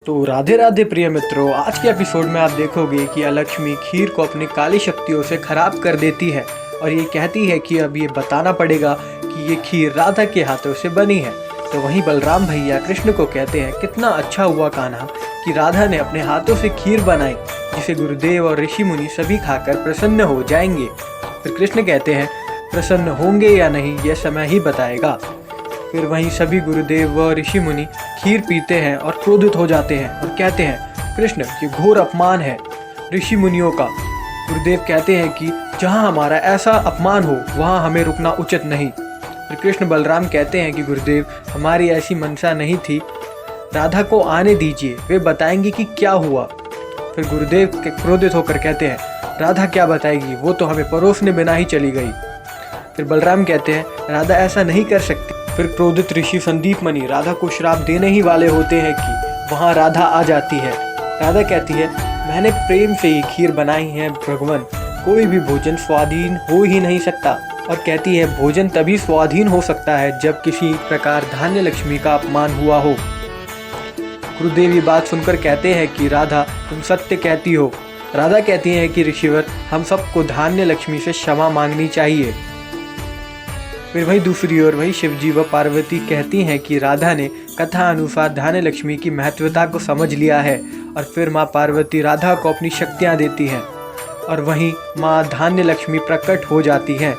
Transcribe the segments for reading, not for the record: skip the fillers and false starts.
तो राधे राधे प्रिय मित्रों, आज के एपिसोड में आप देखोगे कि अलक्ष्मी खीर को अपनी काली शक्तियों से खराब कर देती है और ये कहती है कि अब ये बताना पड़ेगा कि ये खीर राधा के हाथों से बनी है। तो वहीं बलराम भैया कृष्ण को कहते हैं, कितना अच्छा हुआ कान्हा कि राधा ने अपने हाथों से खीर बनाई जिसे गुरुदेव और ऋषि मुनि सभी खाकर प्रसन्न हो जाएंगे। फिर कृष्ण कहते हैं, प्रसन्न होंगे या नहीं यह समय ही बताएगा। फिर वहीं सभी गुरुदेव व ऋषि मुनि खीर पीते हैं और क्रोधित हो जाते हैं और कहते हैं, कृष्ण ये घोर अपमान है ऋषि मुनियों का। गुरुदेव कहते हैं कि जहाँ हमारा ऐसा अपमान हो वहाँ हमें रुकना उचित नहीं। फिर कृष्ण बलराम कहते हैं कि गुरुदेव हमारी ऐसी मंशा नहीं थी, राधा को आने दीजिए, वे बताएंगे कि क्या हुआ। फिर गुरुदेव क्रोधित होकर कहते हैं, राधा क्या बताएगी, वो तो हमें परोसने बिना ही चली गई। फिर बलराम कहते हैं, राधा ऐसा नहीं कर सकती। फिर क्रोधित ऋषि संदीप मुनि राधा को श्राप देने ही वाले होते हैं कि वहाँ राधा आ जाती है। राधा कहती है, मैंने प्रेम से ही खीर बनाई है भगवान, कोई भी भोजन स्वाधीन हो ही नहीं सकता। और कहती है, भोजन तभी स्वाधीन हो सकता है जब किसी प्रकार धान्य लक्ष्मी का अपमान हुआ हो। गुरुदेव ये बात सुनकर कहते हैं कि राधा तुम सत्य कहती हो। राधा कहती है कि ऋषिवर हम सबको धान्य लक्ष्मी से क्षमा मांगनी चाहिए। फिर वही दूसरी ओर वही शिवजी व पार्वती कहती हैं कि राधा ने कथा अनुसार धान्य लक्ष्मी की महत्वता को समझ लिया है। और फिर माँ पार्वती राधा को अपनी शक्तियाँ देती हैं और वहीं माँ धान्य लक्ष्मी प्रकट हो जाती हैं।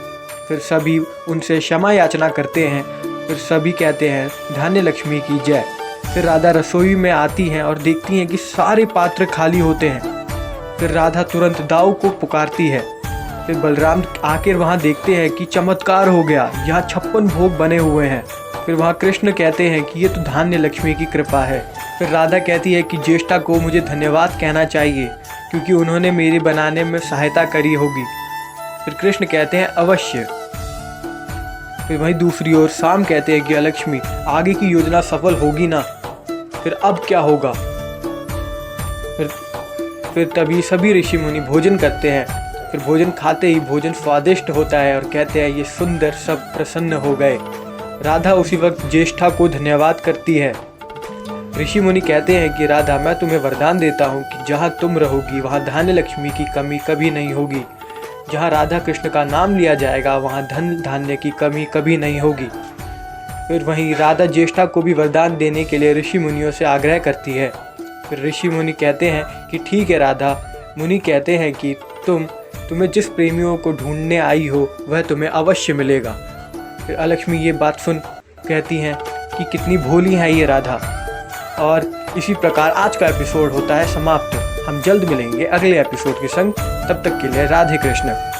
फिर सभी उनसे क्षमा याचना करते हैं। फिर सभी कहते हैं, धान्य लक्ष्मी की जय। फिर राधा रसोई में आती हैं और देखती हैं कि सारे पात्र खाली होते हैं। फिर राधा तुरंत दाऊ को पुकारती है। फिर बलराम आकर वहाँ देखते हैं कि चमत्कार हो गया, यहाँ 56 भोग बने हुए हैं। फिर वहाँ कृष्ण कहते हैं कि ये तो धान्य लक्ष्मी की कृपा है। फिर राधा कहती है कि ज्येष्ठा को मुझे धन्यवाद कहना चाहिए क्योंकि उन्होंने मेरे बनाने में सहायता करी होगी। फिर कृष्ण कहते हैं, अवश्य। फिर वहीं दूसरी ओर शाम कहते हैं कि अलक्ष्मी आगे की योजना सफल होगी ना, फिर अब क्या होगा। फिर तभी सभी ऋषि मुनि भोजन करते हैं। फिर भोजन खाते ही भोजन स्वादिष्ट होता है और कहते हैं, ये सुंदर, सब प्रसन्न हो गए। राधा उसी वक्त ज्येष्ठा को धन्यवाद करती है। ऋषि मुनि कहते हैं कि राधा मैं तुम्हें वरदान देता हूँ कि जहाँ तुम रहोगी वहाँ धान्य लक्ष्मी की कमी कभी नहीं होगी। जहाँ राधा कृष्ण का नाम लिया जाएगा वहाँ धन धान्य की कमी कभी नहीं होगी। फिर वहीं राधा ज्येष्ठा को भी वरदान देने के लिए ऋषि मुनियों से आग्रह करती है। फिर ऋषि मुनि कहते हैं कि ठीक है राधा। मुनि कहते हैं कि तुम्हें जिस प्रेमियों को ढूंढने आई हो वह तुम्हें अवश्य मिलेगा। फिर अलक्ष्मी ये बात सुन कहती हैं कि कितनी भोली है ये राधा। और इसी प्रकार आज का एपिसोड होता है समाप्त। हम जल्द मिलेंगे अगले एपिसोड के संग। तब तक के लिए राधे कृष्ण।